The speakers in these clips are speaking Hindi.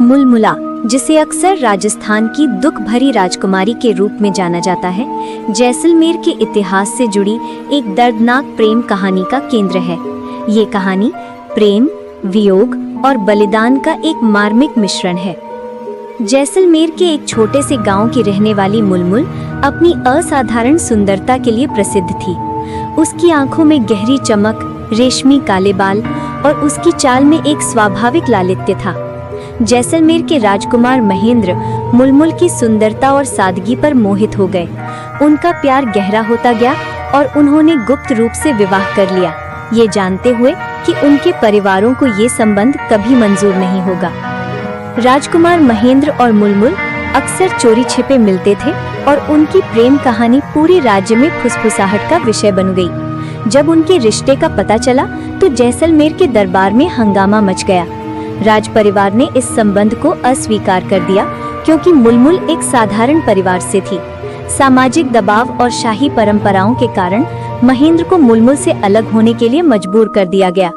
मुलमुला, जिसे अक्सर राजस्थान की दुख भरी राजकुमारी के रूप में जाना जाता है, जैसलमेर के इतिहास से जुड़ी एक दर्दनाक प्रेम कहानी का केंद्र है। ये कहानी प्रेम, वियोग और बलिदान का एक मार्मिक मिश्रण है। जैसलमेर के एक छोटे से गांव की रहने वाली मुलमुल अपनी असाधारण सुंदरता के लिए प्रसिद्ध थी। उसकी आंखों में गहरी चमक, रेशमी काले बाल और उसकी चाल में एक स्वाभाविक लालित्य था। जैसलमेर के राजकुमार महेंद्र मुलमुल की सुंदरता और सादगी पर मोहित हो गए। उनका प्यार गहरा होता गया और उन्होंने गुप्त रूप से विवाह कर लिया, ये जानते हुए कि उनके परिवारों को ये संबंध कभी मंजूर नहीं होगा। राजकुमार महेंद्र और मुलमुल अक्सर चोरी छिपे मिलते थे और उनकी प्रेम कहानी पूरे राज्य में फुसफुसाहट का विषय बन गई। जब उनके रिश्ते का पता चला तो जैसलमेर के दरबार में हंगामा मच गया। राज परिवार ने इस संबंध को अस्वीकार कर दिया क्योंकि मुलमुल एक साधारण परिवार से थी। सामाजिक दबाव और शाही परंपराओं के कारण महेंद्र को मुलमुल से अलग होने के लिए मजबूर कर दिया गया।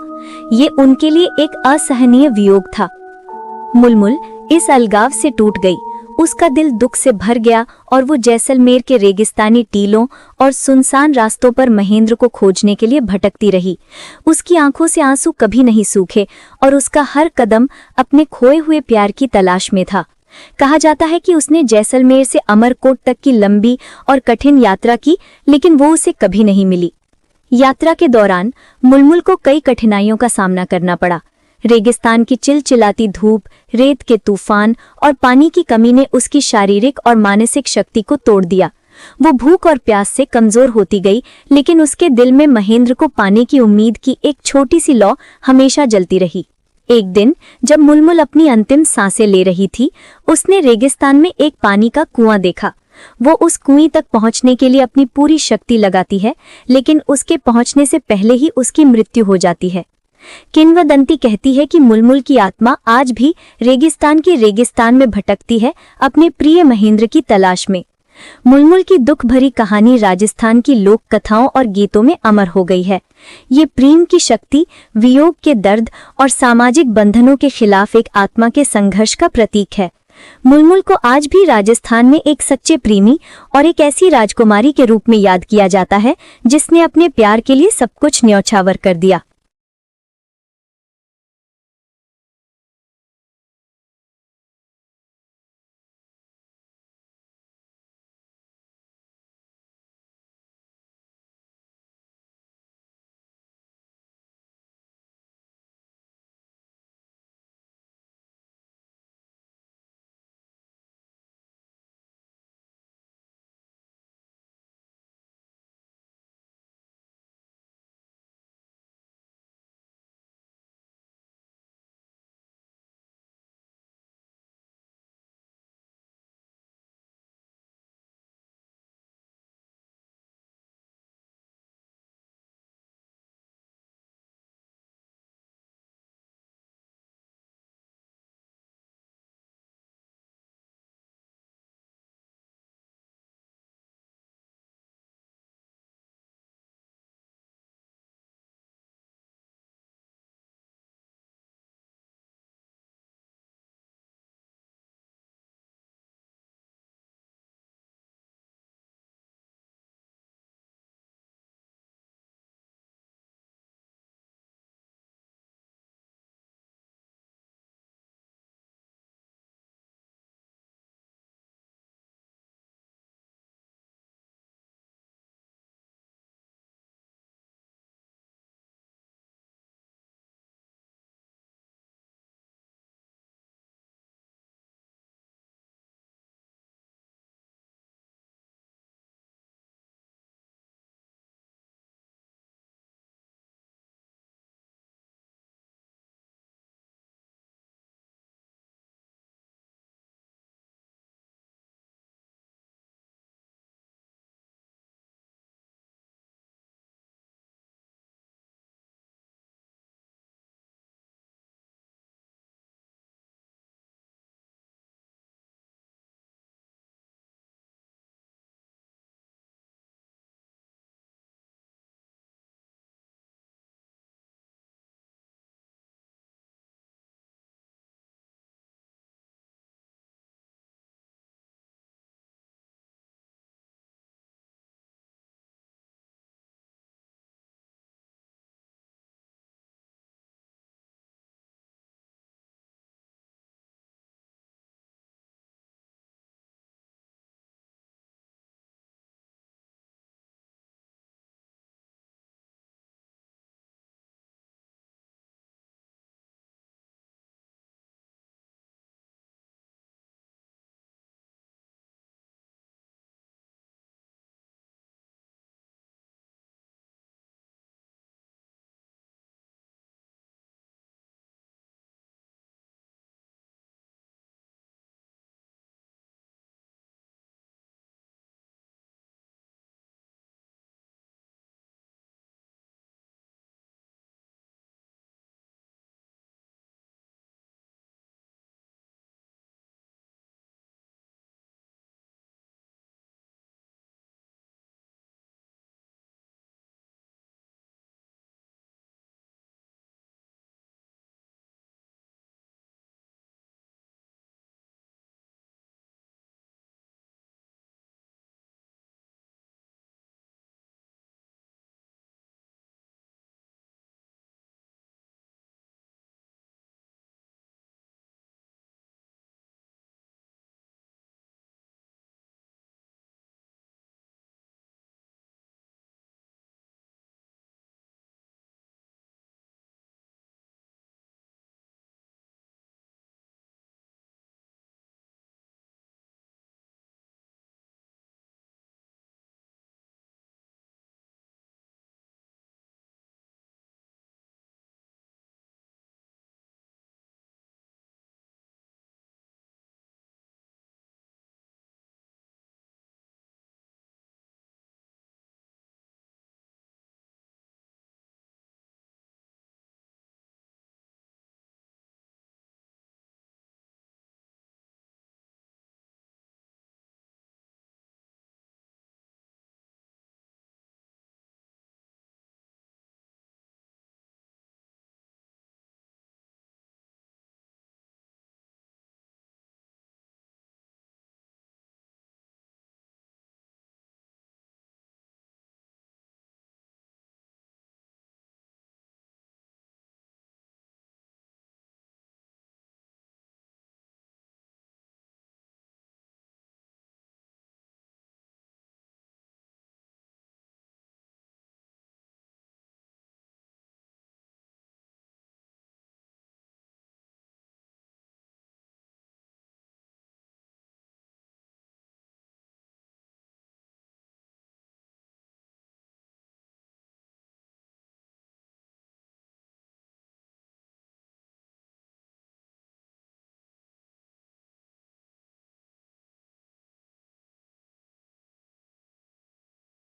ये उनके लिए एक असहनीय वियोग था। मुलमुल इस अलगाव से टूट गई। उसका दिल दुख से भर गया और वो जैसलमेर के रेगिस्तानी टीलों और सुनसान रास्तों पर महेंद्र को खोजने के लिए भटकती रही। उसकी आंखों से आंसू कभी नहीं सूखे और उसका हर कदम अपने खोए हुए प्यार की तलाश में था। कहा जाता है कि उसने जैसलमेर से अमरकोट तक की लंबी और कठिन यात्रा की, लेकिन वो उसे कभी नहीं मिली। यात्रा के दौरान मुलमुल को कई कठिनाइयों का सामना करना पड़ा। रेगिस्तान की चिलचिलाती धूप, रेत के तूफान और पानी की कमी ने उसकी शारीरिक और मानसिक शक्ति को तोड़ दिया। वो भूख और प्यास से कमजोर होती गई, लेकिन उसके दिल में महेंद्र को पाने की उम्मीद की एक छोटी सी लौ हमेशा जलती रही। एक दिन जब मुलमुल अपनी अंतिम सांसें ले रही थी, उसने रेगिस्तान में एक पानी का कुआं देखा। वो उस कुएं तक पहुंचने के लिए अपनी पूरी शक्ति लगाती है, लेकिन उसके पहुंचने से पहले ही उसकी मृत्यु हो जाती है। किंवदंती कहती है कि मुलमुल की आत्मा आज भी रेगिस्तान में भटकती है, अपने प्रिय महेंद्र की तलाश में। मुलमुल की दुख भरी कहानी राजस्थान की लोक कथाओं और गीतों में अमर हो गई है। ये प्रेम की शक्ति, वियोग के दर्द और सामाजिक बंधनों के खिलाफ एक आत्मा के संघर्ष का प्रतीक है। मुलमुल को आज भी राजस्थान में एक सच्चे प्रेमी और एक ऐसी राजकुमारी के रूप में याद किया जाता है जिसने अपने प्यार के लिए सब कुछ न्यौछावर कर दिया।